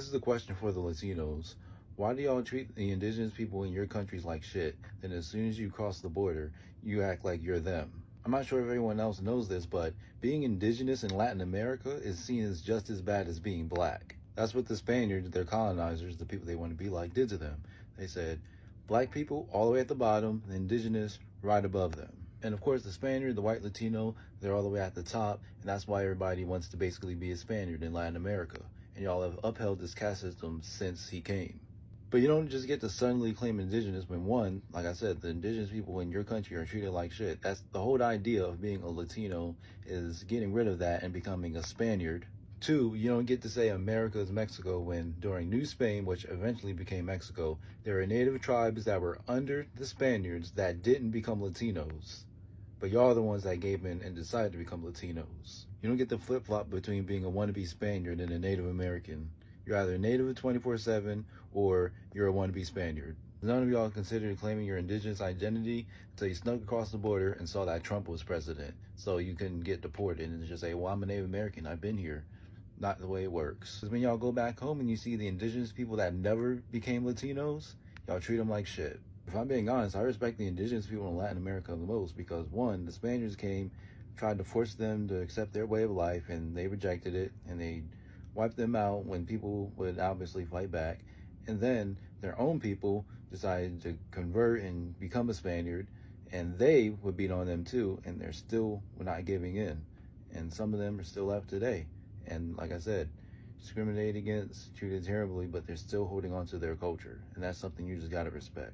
This is a question for the Latinos. Why do y'all treat the indigenous people in your countries like shit? Then as soon as you cross the border, you act like you're them. I'm not sure if everyone else knows this, but being indigenous in Latin America is seen as just as bad as being black. That's what the Spaniards, their colonizers, the people they want to be like, did to them. They said, black people all the way at the bottom, the indigenous right above them. And of course, the Spaniard, the white Latino, they're all the way at the top, and that's why everybody wants to basically be a Spaniard in Latin America. And y'all have upheld this caste system since he came. But you don't just get to suddenly claim indigenous when, one, like I said, the indigenous people in your country are treated like shit. That's the whole idea of being a Latino, is getting rid of that and becoming a Spaniard. Two, you don't get to say America is Mexico when during New Spain, which eventually became Mexico, there were native tribes that were under the Spaniards that didn't become Latinos. But y'all are the ones that gave in and decided to become Latinos. You don't get to flip-flop between being a wannabe Spaniard and a Native American. You're either a Native 24/7 or you're a wannabe Spaniard. None of y'all considered claiming your indigenous identity until you snuck across the border and saw that Trump was president. So you couldn't get deported and just say, well, I'm a Native American, I've been here. Not the way it works. Because when y'all go back home and you see the indigenous people that never became Latinos, y'all treat them like shit. If I'm being honest, I respect the indigenous people in Latin America the most because, one, the Spaniards came, tried to force them to accept their way of life, and they rejected it, and they wiped them out when people would obviously fight back. And then their own people decided to convert and become a Spaniard, and they would beat on them too, and they're still not giving in. And some of them are still left today. And like I said, discriminated against, treated terribly, but they're still holding on to their culture. And that's something you just gotta respect.